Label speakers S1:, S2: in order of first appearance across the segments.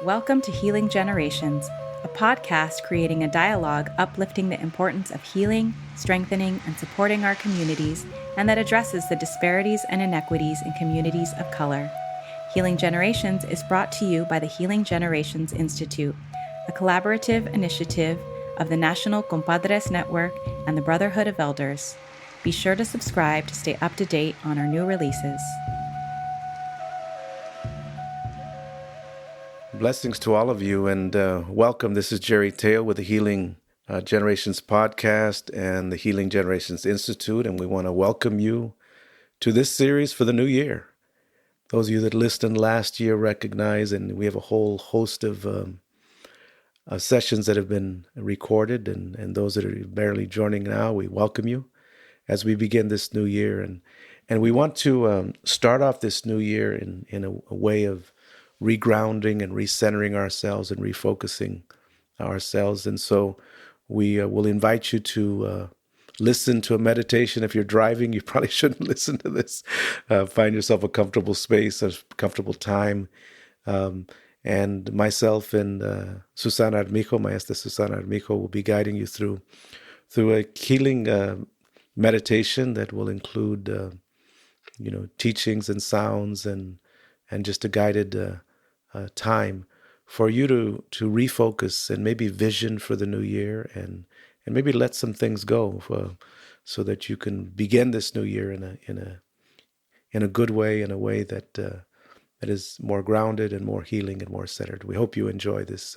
S1: Welcome to Healing Generations, a podcast creating a dialogue uplifting the importance of healing, strengthening, and supporting our communities, and that addresses the disparities and inequities in communities of color. Healing Generations is brought to you by the Healing Generations Institute, a collaborative initiative of the National Compadres Network and the Brotherhood of Elders. Be sure to subscribe to stay up to date on our new releases.
S2: Blessings to all of you, and welcome. This is Tello with the Healing Generations podcast and the Healing Generations Institute, and we want to welcome you to this series for the new year. Those of you that listened last year recognize, and we have a whole host of sessions that have been recorded, and those that are barely joining now, we welcome you as we begin this new year. And we want to start off this new year in a way of regrounding and recentering ourselves and refocusing ourselves. And so we will invite you to listen to a meditation. If you're driving, you probably shouldn't listen to this. Find yourself a comfortable space, a comfortable time. And myself and Susanna Armijo, Maestra Susanna Armijo, will be guiding you through a healing meditation that will include teachings and sounds and just a guided time for you to refocus and maybe vision for the new year and maybe let some things go so that you can begin this new year in a good way, in a way that is more grounded and more healing and more centered. We hope you enjoy this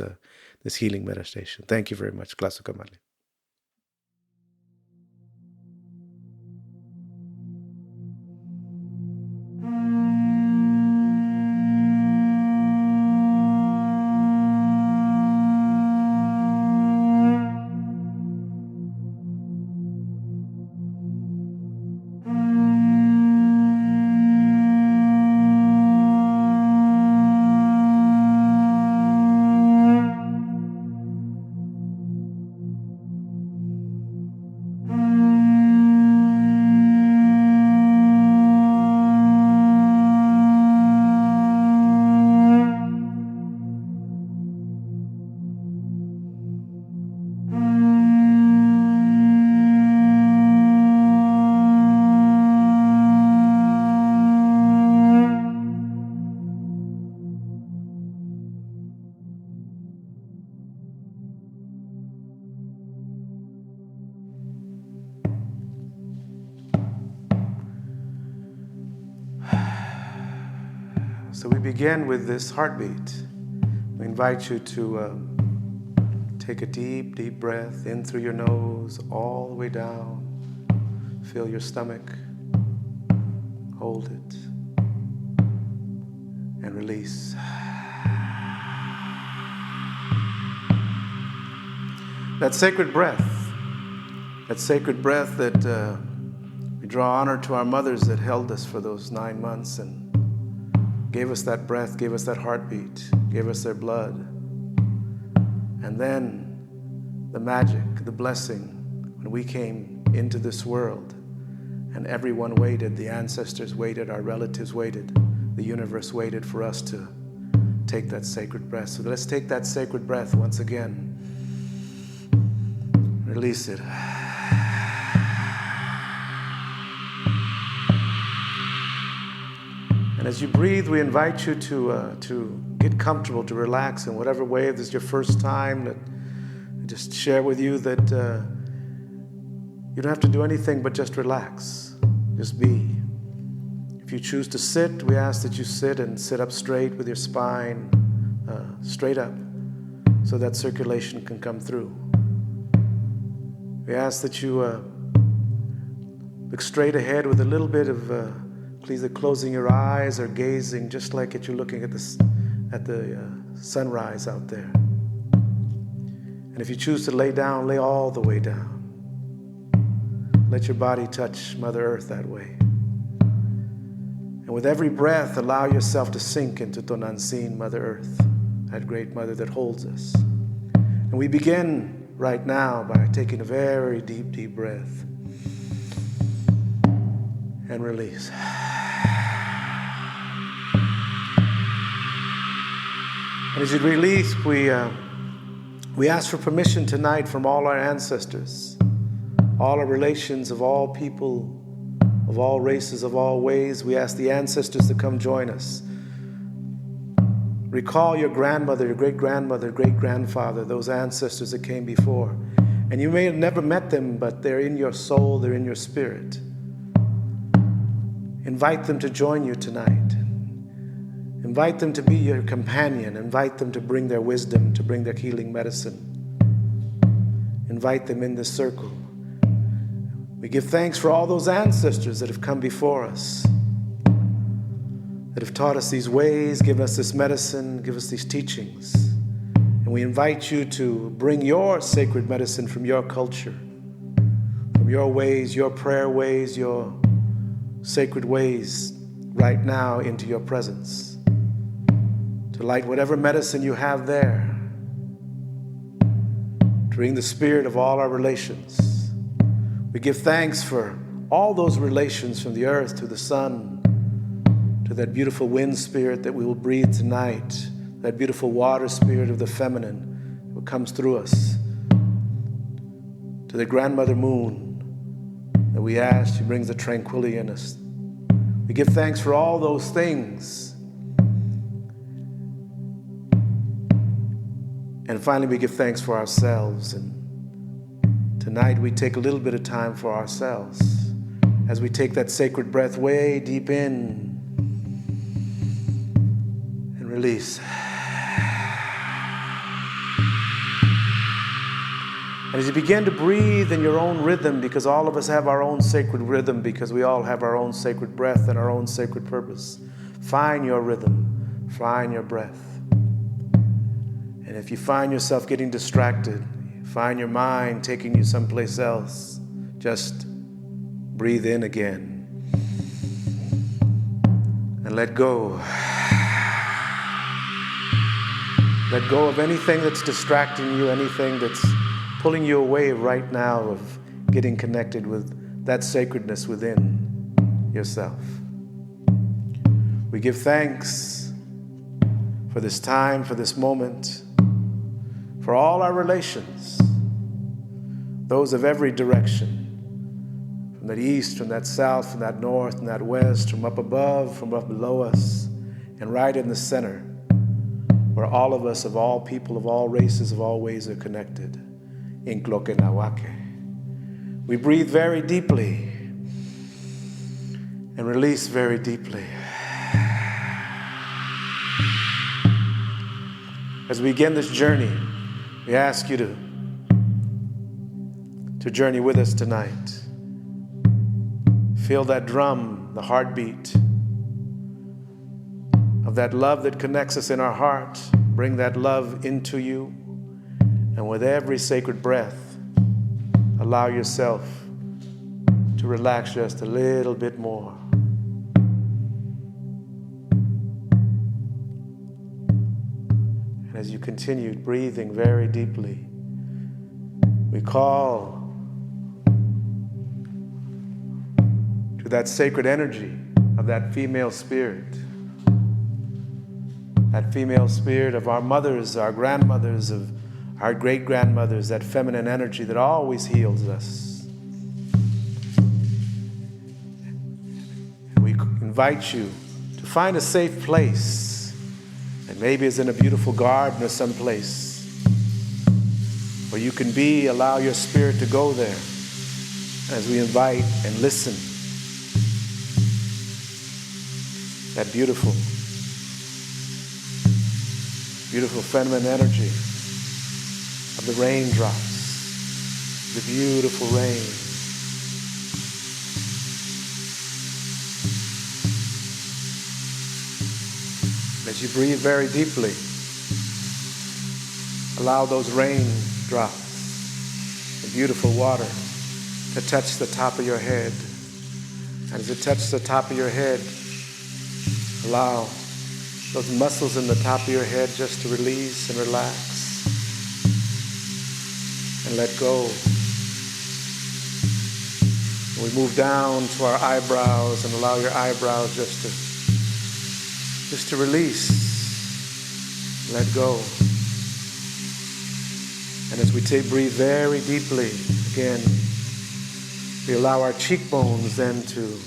S2: healing meditation. Thank you very much. Claso Kamali. So we begin with this heartbeat. We invite you to take a deep, deep breath in through your nose, all the way down. Feel your stomach. Hold it. And release. That sacred breath that we draw honor to our mothers that held us for those 9 months and gave us that breath, gave us that heartbeat, gave us their blood. And then the magic, the blessing, when we came into this world and everyone waited, the ancestors waited, our relatives waited, the universe waited for us to take that sacred breath. So let's take that sacred breath once again. Release it. And as you breathe, we invite you to get comfortable, to relax in whatever way. If this is your first time, just share with you that you don't have to do anything but just relax. Just be. If you choose to sit, we ask that you sit and sit up straight with your spine straight up so that circulation can come through. We ask that you look straight ahead with a little bit of please, closing your eyes or gazing just like you're looking at the sunrise out there. And if you choose to lay down, lay all the way down. Let your body touch Mother Earth that way. And with every breath, allow yourself to sink into Tonantzin, Mother Earth, that great mother that holds us. And we begin right now by taking a very deep, deep breath and release. And as you release, we ask for permission tonight from all our ancestors, all our relations of all people, of all races, of all ways. We ask the ancestors to come join us. Recall your grandmother, your great-grandmother, great-grandfather, those ancestors that came before. And you may have never met them, but they're in your soul, they're in your spirit. Invite them to join you tonight. Invite them to be your companion. Invite them to bring their wisdom, to bring their healing medicine. Invite them in this circle. We give thanks for all those ancestors that have come before us, that have taught us these ways, given us this medicine, give us these teachings. And we invite you to bring your sacred medicine from your culture, from your ways, your prayer ways, your sacred ways right now into your presence. To light whatever medicine you have there. To bring the spirit of all our relations. We give thanks for all those relations from the earth to the sun, to that beautiful wind spirit that we will breathe tonight, that beautiful water spirit of the feminine that comes through us, to the grandmother moon that we ask, she brings the tranquility in us. We give thanks for all those things. And finally, we give thanks for ourselves. And tonight, we take a little bit of time for ourselves as we take that sacred breath way deep in and release. And as you begin to breathe in your own rhythm, because all of us have our own sacred rhythm, because we all have our own sacred breath and our own sacred purpose, find your rhythm, find your breath. And if you find yourself getting distracted, find your mind taking you someplace else, just breathe in again and let go. Let go of anything that's distracting you, anything that's pulling you away right now of getting connected with that sacredness within yourself. We give thanks for this time, for this moment, for all our relations, those of every direction, from that east, from that south, from that north, from that west, from up above, from up below us, and right in the center, where all of us, of all people, of all races, of all ways are connected. In Nawake. We breathe very deeply and release very deeply. As we begin this journey, we ask you to journey with us tonight. Feel that drum, the heartbeat of that love that connects us in our heart. Bring that love into you. And with every sacred breath, allow yourself to relax just a little bit more. And as you continue breathing very deeply, we call to that sacred energy of that female spirit. That female spirit of our mothers, our grandmothers, of our great-grandmothers, that feminine energy that always heals us. We invite you to find a safe place, and maybe it's in a beautiful garden or someplace where you can be. Allow your spirit to go there as we invite and listen. That beautiful feminine energy of the raindrops, the beautiful rain. As you breathe very deeply, allow those raindrops, the beautiful water, to touch the top of your head. And as it touches the top of your head, allow those muscles in the top of your head just to release and relax. And let go. And we move down to our eyebrows and allow your eyebrows just to release. let go. And as we breathe very deeply, again, we allow our cheekbones then to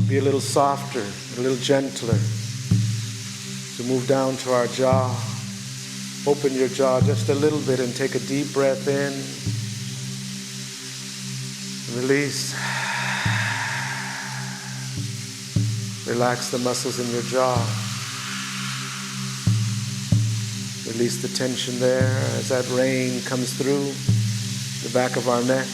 S2: be a little softer, a little gentler, to move down to our jaw. Open your jaw just a little bit and take a deep breath in. Release. Relax the muscles in your jaw. Release the tension there as that rain comes through the back of our neck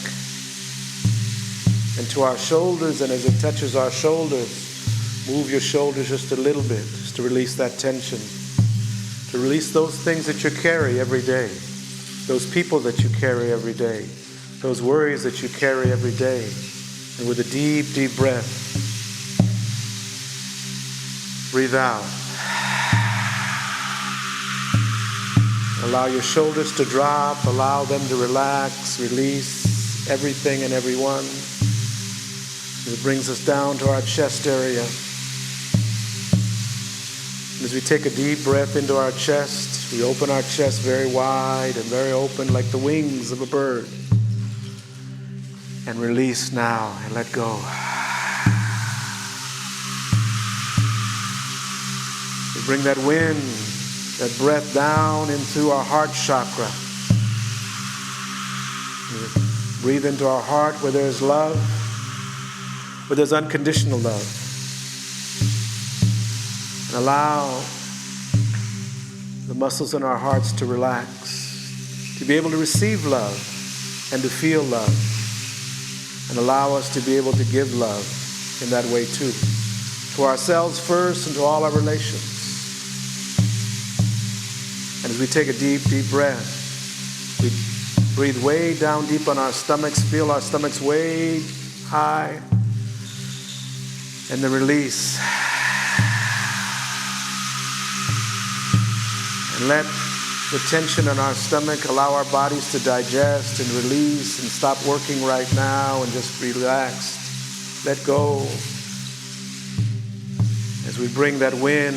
S2: and to our shoulders, and as it touches our shoulders, move your shoulders just a little bit, just to release that tension, to release those things that you carry every day, those people that you carry every day, those worries that you carry every day. And with a deep, deep breath, breathe out. Allow your shoulders to drop, allow them to relax, release everything and everyone. It brings us down to our chest area. And as we take a deep breath into our chest, we open our chest very wide and very open like the wings of a bird. And release now and let go. We bring that wind, that breath down into our heart chakra. We breathe into our heart where there is love, where there's unconditional love. And allow the muscles in our hearts to relax, to be able to receive love and to feel love. And allow us to be able to give love in that way too. To ourselves first and to all our relations. And as we take a deep, deep breath, we breathe way down deep on our stomachs, feel our stomachs way high, and then release. And let the tension in our stomach allow our bodies to digest and release and stop working right now and just relax. Let go. As we bring that wind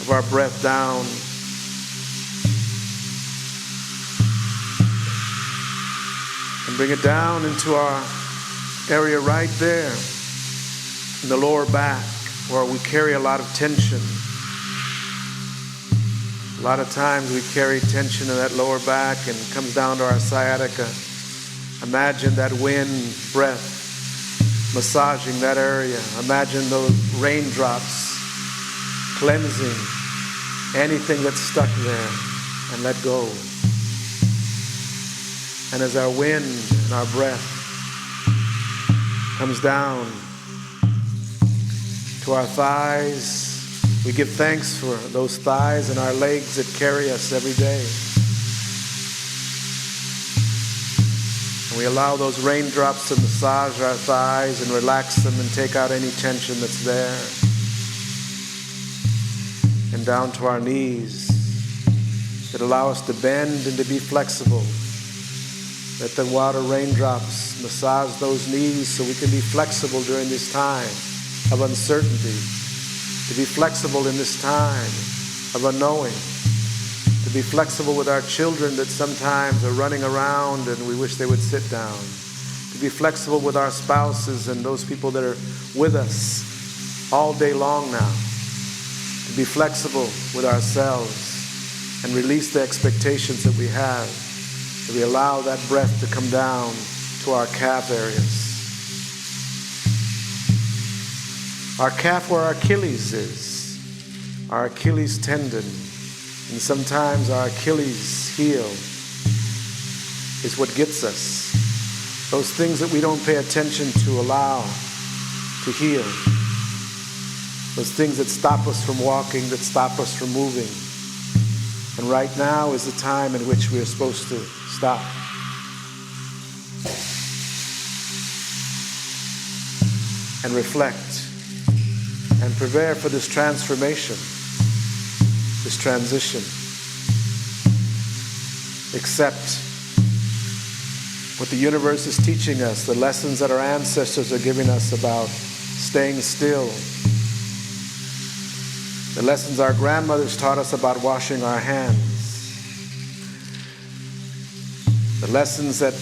S2: of our breath down, and bring it down into our area right there in the lower back where we carry a lot of tension. A lot of times we carry tension in that lower back and it comes down to our sciatica. Imagine that wind breath massaging that area. Imagine those raindrops cleansing anything that's stuck there, and let go. And as our wind and our breath comes down to our thighs, we give thanks for those thighs and our legs that carry us every day. And we allow those raindrops to massage our thighs and relax them and take out any tension that's there. And down to our knees that allow us to bend and to be flexible. Let the water raindrops massage those knees so we can be flexible during this time of uncertainty. To be flexible in this time of unknowing. To be flexible with our children that sometimes are running around and we wish they would sit down. To be flexible with our spouses and those people that are with us all day long now. To be flexible with ourselves and release the expectations that we have. That we allow that breath to come down to our calf areas. Our calf where our Achilles is, our Achilles tendon, and sometimes our Achilles heel is what gets us. Those things that we don't pay attention to allow to heal. Those things that stop us from walking, that stop us from moving. And right now is the time in which we are supposed to stop. And reflect. And prepare for this transformation, this transition. Accept what the universe is teaching us, the lessons that our ancestors are giving us about staying still, The lessons our grandmothers taught us about washing our hands. The lessons that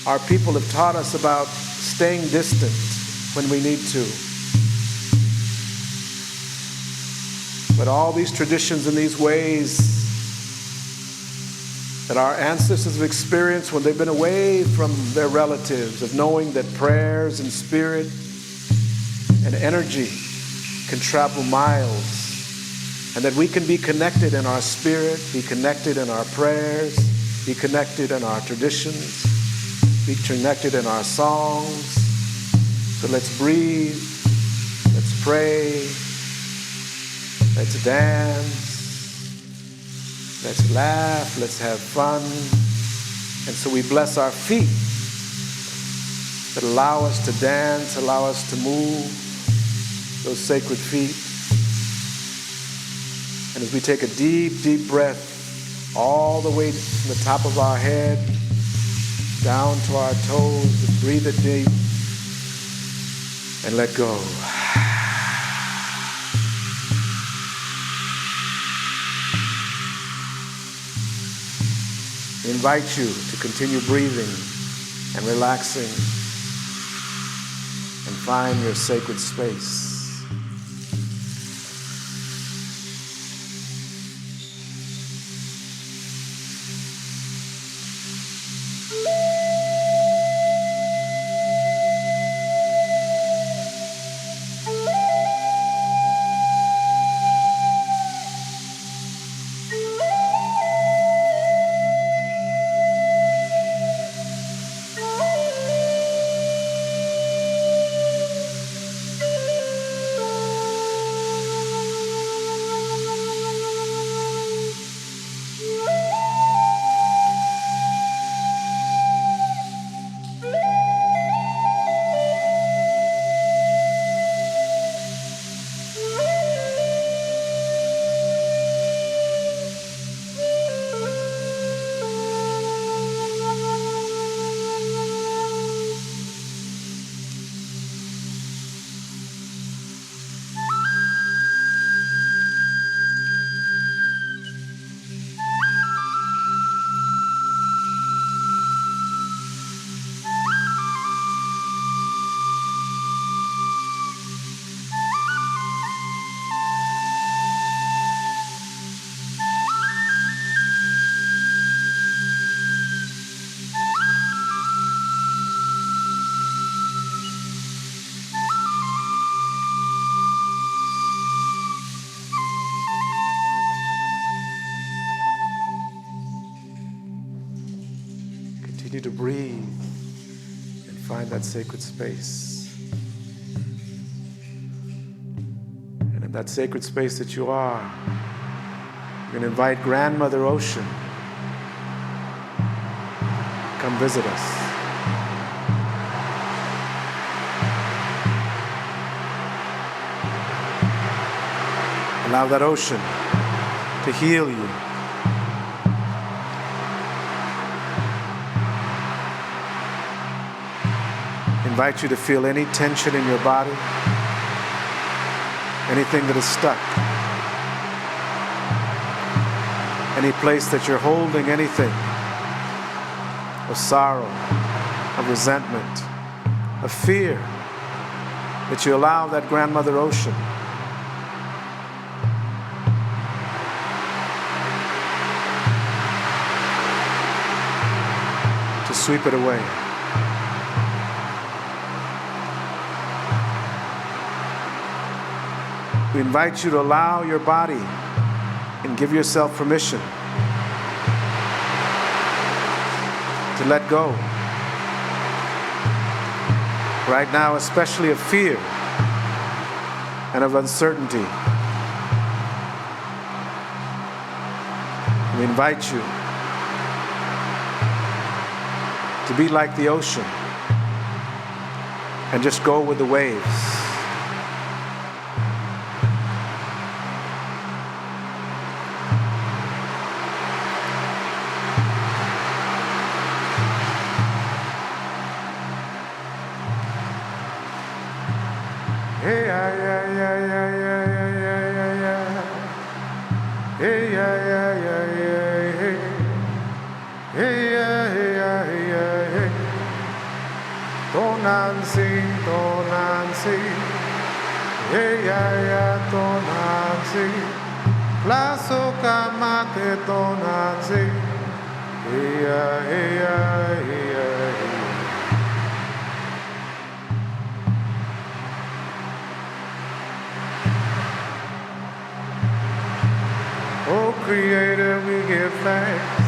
S2: our people have taught us about staying distant when we need to. But all these traditions and these ways that our ancestors have experienced when they've been away from their relatives, of knowing that prayers and spirit and energy can travel miles, and that we can be connected in our spirit, be connected in our prayers, be connected in our traditions, be connected in our songs. So let's breathe, let's pray, let's dance, let's laugh, let's have fun. And so we bless our feet that allow us to dance, allow us to move, those sacred feet. And as we take a deep, deep breath all the way from the top of our head down to our toes, breathe it deep and let go. We invite you to continue breathing and relaxing and find your sacred space. Continue to breathe and find that sacred space. And in that sacred space that you are, you're going to invite Grandmother Ocean. Come visit us. Allow that ocean to heal you. Invite you to feel any tension in your body, anything that is stuck, any place that you're holding anything of sorrow, of resentment, of fear, that you allow that Grandmother Ocean to sweep it away. We invite you to allow your body and give yourself permission to let go. Right now, especially of fear and of uncertainty. We invite you to be like the ocean and just go with the waves. Hey, yeah, yeah, yeah, yeah, yeah, yeah, yeah, yeah. tonansi, ya tonansi, plaso kamate tonansi, ya. Oh Creator, we give thanks.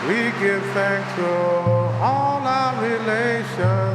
S2: We give thanks to all our relations.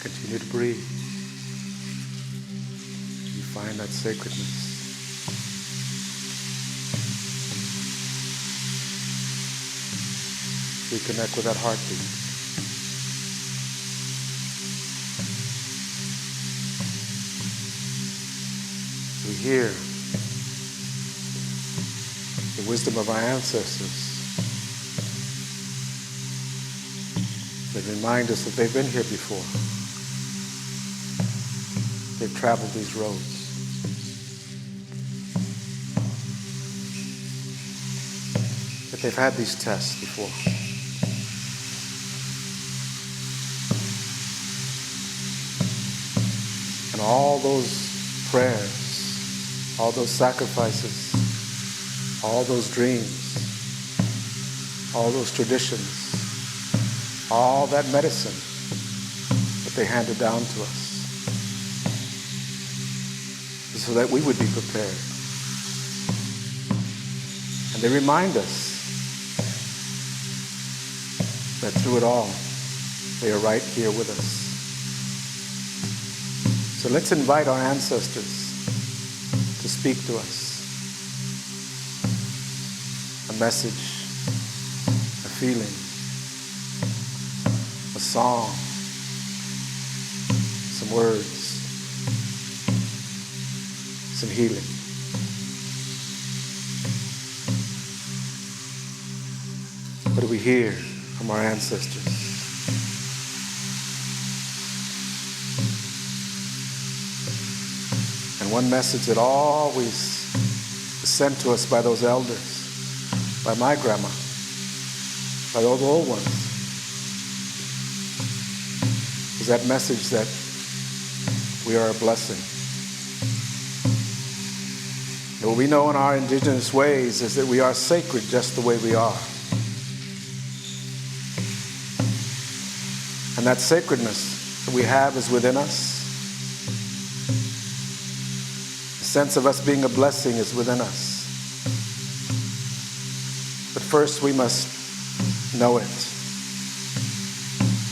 S2: Continue to breathe. You find that sacredness. Reconnect with that heartbeat. We hear the wisdom of our ancestors that remind us that they've been here before. They've traveled these roads. That they've had these tests before. And all those prayers, all those sacrifices, all those dreams, all those traditions, all that medicine that they handed down to us, so that we would be prepared. And they remind us that through it all, they are right here with us. So let's invite our ancestors to speak to us. A message, a feeling, a song, some words, some healing. What do we hear from our ancestors? And one message that always is sent to us by those elders, by my grandma, by those old ones, is that message that we are a blessing. And what we know in our indigenous ways is that we are sacred just the way we are. And that sacredness that we have is within us. The sense of us being a blessing is within us. But first we must know it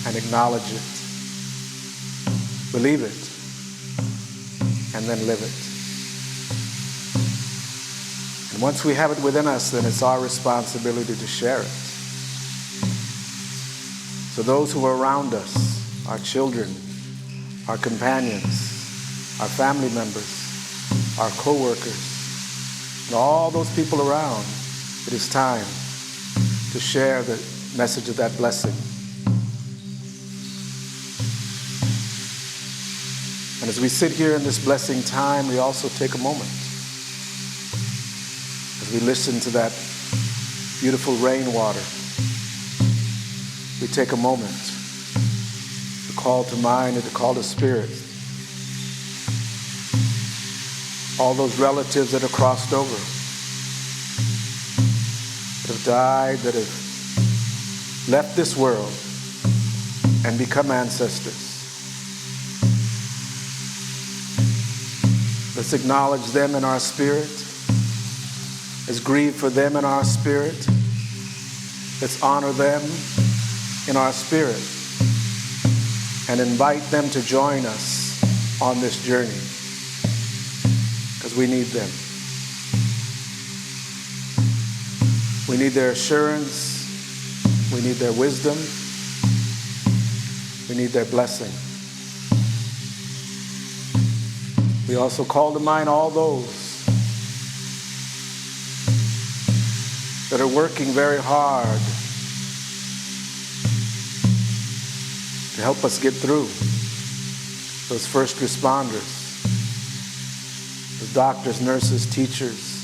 S2: and acknowledge it, believe it, and then live it. And once we have it within us, then it's our responsibility to share it. So those who are around us, our children, our companions, our family members, our co-workers, and all those people around, it is time to share the message of that blessing. And as we sit here in this blessing time, we also take a moment as we listen to that beautiful rainwater. We take a moment to call to mind and to call to spirit all those relatives that have crossed over, that have died, that have left this world and become ancestors. Let's acknowledge them in our spirit. Let's grieve for them in our spirit. Let's honor them in our spirit and invite them to join us on this journey, because we need them. We need their assurance. We need their wisdom. We need their blessing. We also call to mind all those that are working very hard to help us get through. Those first responders, the doctors, nurses, teachers,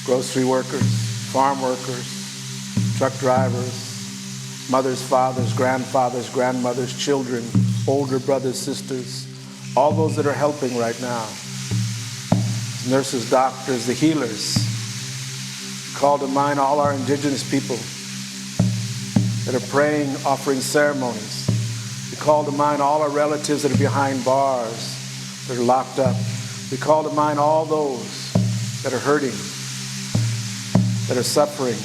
S2: grocery workers, farm workers, truck drivers, mothers, fathers, grandfathers, grandmothers, children, older brothers, sisters, all those that are helping right now. Nurses, doctors, the healers. Call to mind all our indigenous people that are praying, offering ceremonies. We call to mind all our relatives that are behind bars, that are locked up. We call to mind all those that are hurting, that are suffering,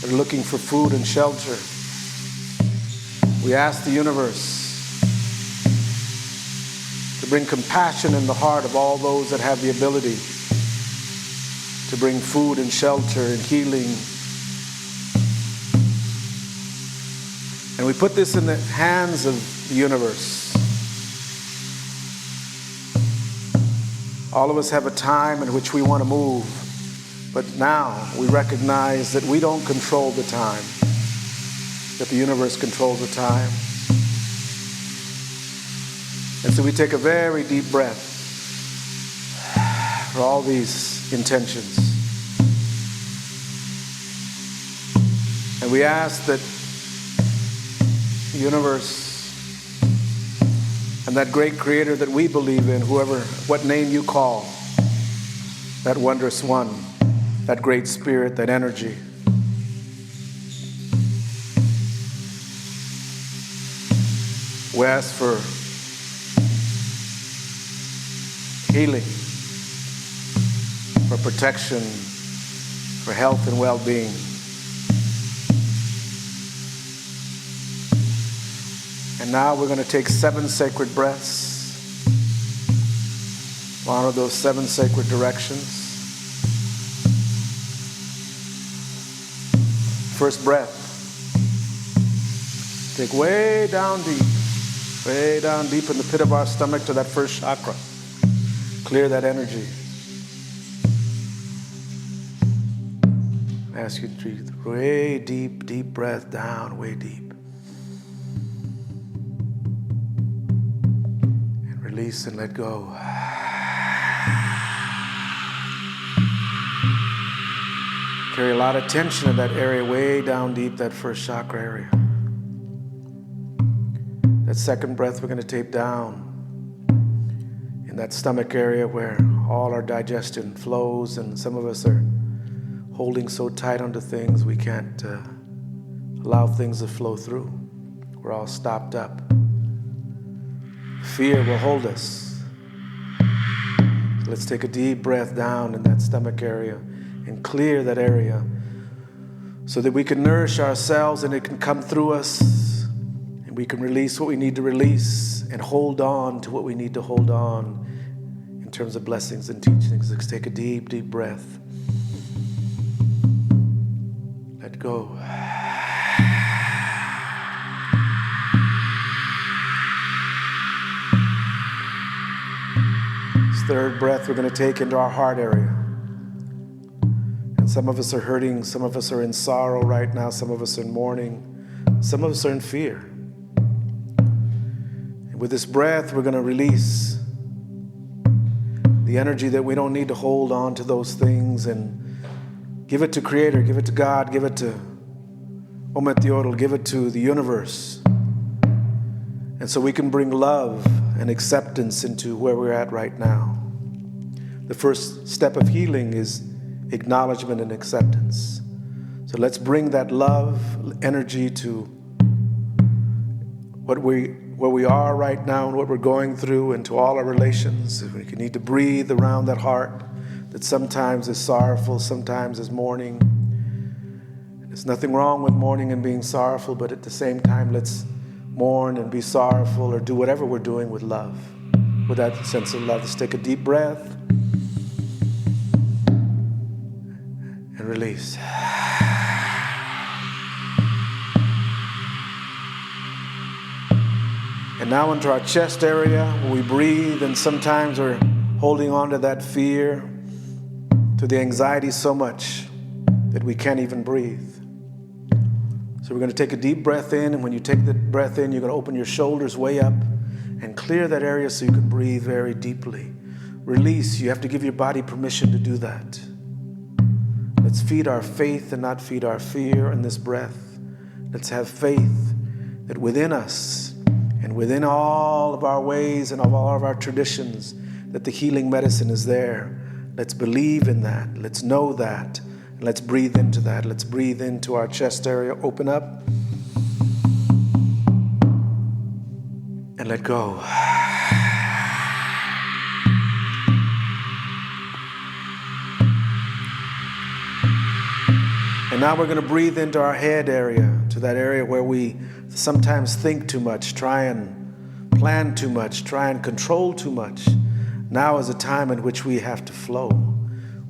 S2: that are looking for food and shelter. We ask the universe to bring compassion in the heart of all those that have the ability to bring food and shelter and healing. And we put this in the hands of the universe. All of us have a time in which we want to move, but now we recognize that we don't control the time, that the universe controls the time. And so we take a very deep breath for all these intentions. And we ask that the universe and that great creator that we believe in, what name you call, that wondrous one, that great spirit, that energy, we ask for healing, for protection, for health and well-being. And now we're going to take 7 sacred breaths. Honor those 7 sacred directions. First breath. Take way down deep in the pit of our stomach to that first chakra. Clear that energy. I ask you to breathe way deep, deep breath down, way deep. And release and let go. Carry a lot of tension in that area, way down deep, that first chakra area. That second breath we're going to tape down in that stomach area where all our digestion flows, and some of us are holding so tight onto things we can't allow things to flow through. We're all stopped up. Fear will hold us. So let's take a deep breath down in that stomach area and clear that area so that we can nourish ourselves and it can come through us and we can release what we need to release and hold on to what we need to hold on in terms of blessings and teachings. Let's take a deep, deep breath. Let go. This third breath we're going to take into our heart area. And some of us are hurting, some of us are in sorrow right now, some of us are in mourning, some of us are in fear. And with this breath, we're going to release the energy that we don't need to hold on to those things and give it to Creator, give it to God, give it to Omet, give it to the universe. And so we can bring love and acceptance into where we're at right now. The first step of healing is acknowledgement and acceptance. So let's bring that love, energy to where we are right now and what we're going through, and to all our relations. We need to breathe around that heart that sometimes is sorrowful, sometimes is mourning. There's nothing wrong with mourning and being sorrowful, but at the same time, let's mourn and be sorrowful or do whatever we're doing with love, with that sense of love. Let's take a deep breath and release. And now into our chest area where we breathe, and sometimes we're holding on to that fear, to the anxiety so much that we can't even breathe. So we're going to take a deep breath in, and when you take the breath in, you're going to open your shoulders way up and clear that area so you can breathe very deeply. Release. You have to give your body permission to do that. Let's feed our faith and not feed our fear in this breath. Let's have faith that within us and within all of our ways and of all of our traditions, that the healing medicine is there. Let's believe in that. Let's know that. And let's breathe into that. Let's breathe into our chest area. Open up. And let go. And now we're going to breathe into our head area, to that area where we sometimes think too much, try and plan too much, try and control too much. Now is a time in which we have to flow.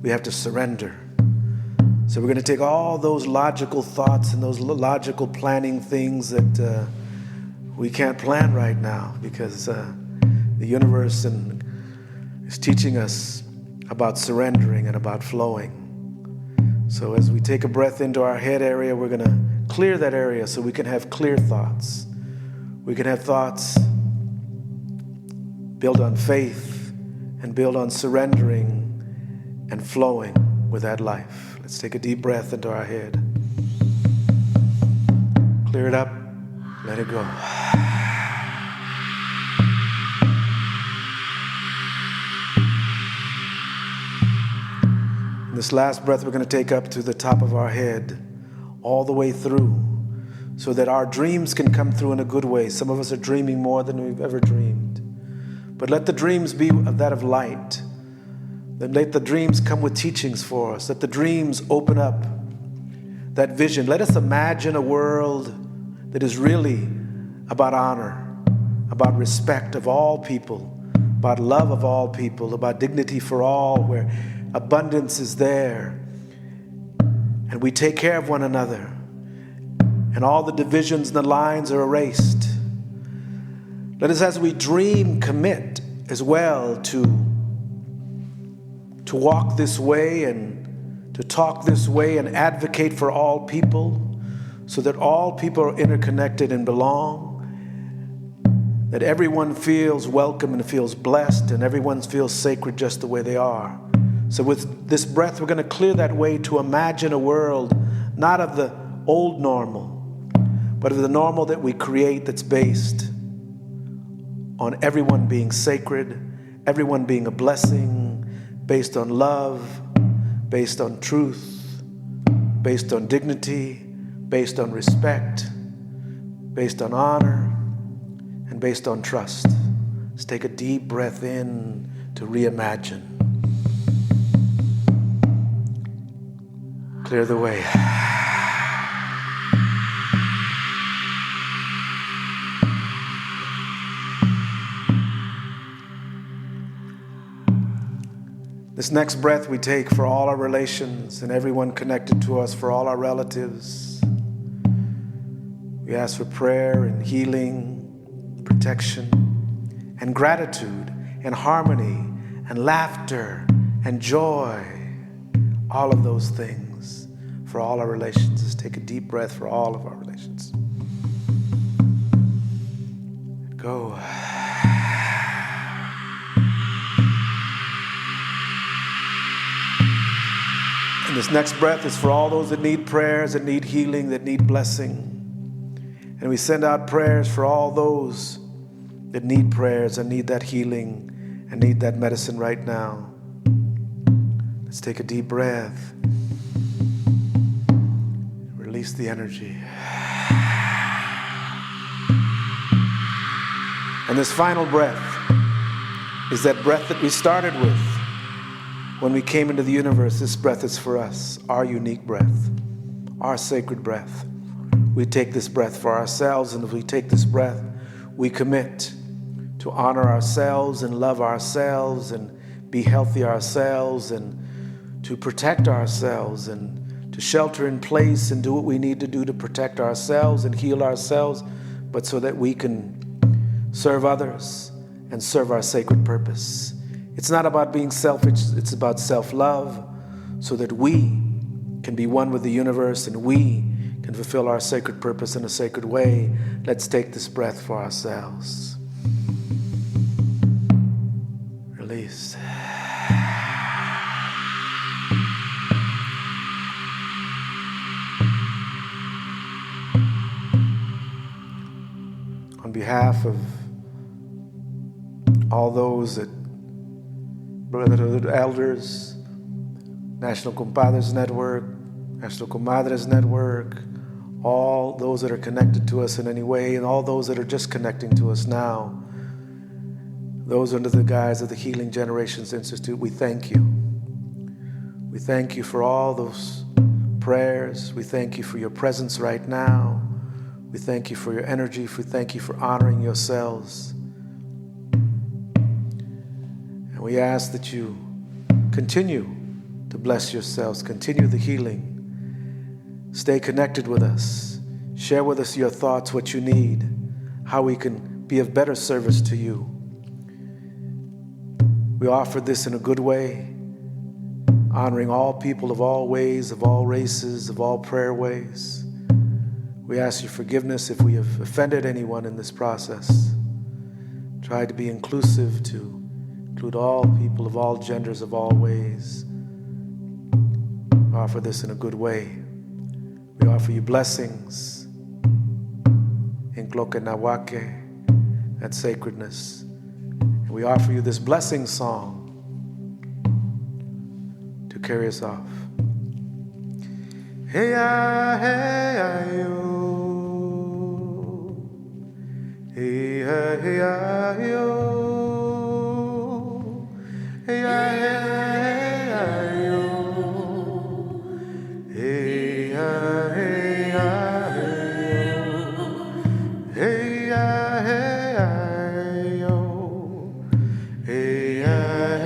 S2: We have to surrender. So we're going to take all those logical thoughts and those logical planning things that we can't plan right now, because the universe is teaching us about surrendering and about flowing. So as we take a breath into our head area, we're going to clear that area so we can have clear thoughts. We can have thoughts built on faith and built on surrendering and flowing with that life. Let's take a deep breath into our head. Clear it up. Let it go. This last breath we're going to take up to the top of our head, all the way through, so that our dreams can come through in a good way. Some of us are dreaming more than we've ever dreamed. But let the dreams be of that of light. Then let the dreams come with teachings for us. Let the dreams open up that vision. Let us imagine a world that is really about honor, about respect of all people, about love of all people, about dignity for all, where abundance is there, and we take care of one another, and all the divisions and the lines are erased. Let us, as we dream, commit as well to walk this way and to talk this way and advocate for all people, so that all people are interconnected and belong, that everyone feels welcome and feels blessed, and everyone feels sacred just the way they are. So with this breath, we're going to clear that way to imagine a world not of the old normal, but of the normal that we create, that's based on everyone being sacred, everyone being a blessing, based on love, based on truth, based on dignity, based on respect, based on honor, and based on trust. Let's take a deep breath in to reimagine. Clear the way. This next breath we take for all our relations and everyone connected to us, for all our relatives. We ask for prayer and healing, protection, and gratitude, and harmony, and laughter, and joy. All of those things for all our relations. Let's take a deep breath for all of our relations. Go. And this next breath is for all those that need prayers, that need healing, that need blessing. And we send out prayers for all those that need prayers and need that healing and need that medicine right now. Let's take a deep breath. Release the energy. And this final breath is that breath that we started with when we came into the universe. This breath is for us, our unique breath, our sacred breath. We take this breath for ourselves, and if we take this breath, we commit to honor ourselves and love ourselves and be healthy ourselves, and to protect ourselves, and to shelter in place and do what we need to do to protect ourselves and heal ourselves, but so that we can serve others and serve our sacred purpose. It's not about being selfish, it's about self-love, so that we can be one with the universe and we can fulfill our sacred purpose in a sacred way. Let's take this breath for ourselves. Release. On behalf of all those that Brotherhood Elders, National Compadres Network, National Comadres Network, all those that are connected to us in any way, and all those that are just connecting to us now, those under the guise of the Healing Generations Institute, we thank you. We thank you for all those prayers. We thank you for your presence right now. We thank you for your energy. We thank you for honoring yourselves. We ask that you continue to bless yourselves, continue the healing. Stay connected with us. Share with us your thoughts, what you need, how we can be of better service to you. We offer this in a good way, honoring all people of all ways, of all races, of all prayer ways. We ask your forgiveness if we have offended anyone in this process. Try to be inclusive to include all people of all genders, of all ways. We offer this in a good way. We offer you blessings in Nawake and sacredness. And we offer you this blessing song to carry us off. Hey ya, yo. Hey ya, yo. Hey ya, yo. Hey ya, yo. Hey ya, yo. Hey ya,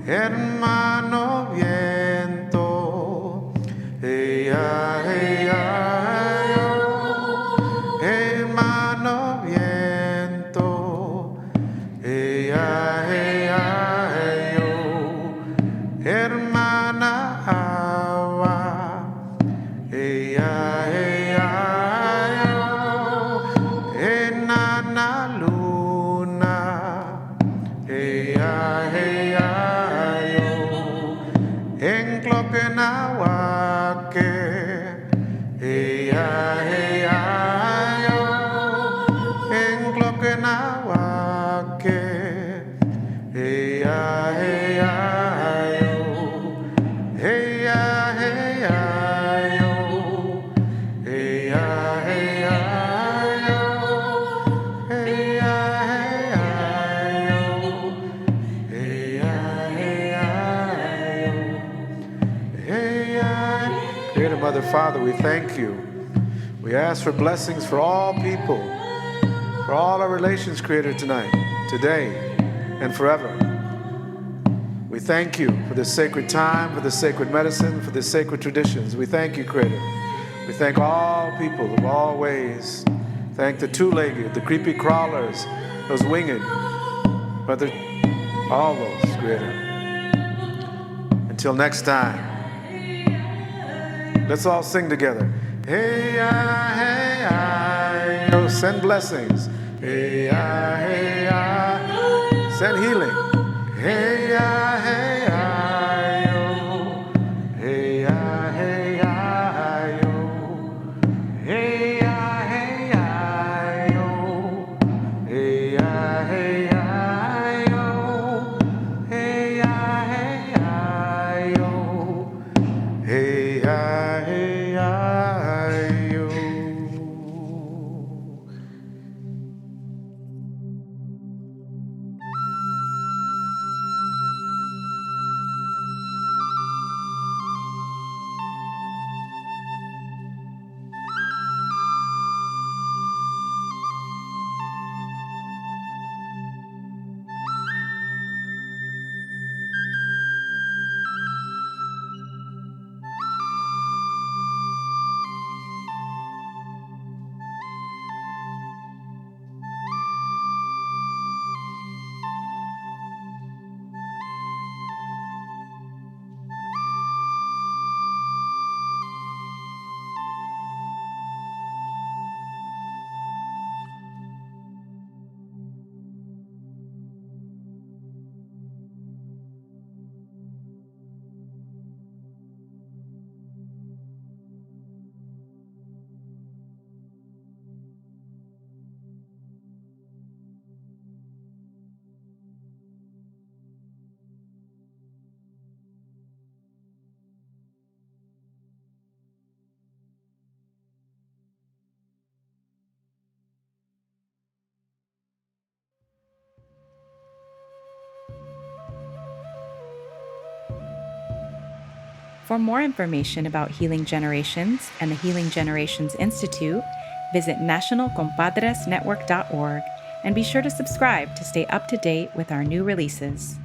S2: hermano viento, hermano viento, hermana agua, enana luna, Encloquenawake, Encloquenawake, Creator Mother, Father, we thank you. We ask for blessings for all people, for all our relations, Creator, tonight, today, and forever. We thank you for this sacred time, for this sacred medicine, for this sacred traditions. We thank you, Creator. We thank all people of all ways. Thank the two-legged, the creepy crawlers, those winged, Mother, all those, Creator. Until next time, let's all sing together. Hey, yo, send blessings. Hey, send healing. Hey, yo. Hey, yo. Hey, yo. Hey,
S1: For more information about Healing Generations and the Healing Generations Institute, visit nationalcompadresnetwork.org and be sure to subscribe to stay up to date with our new releases.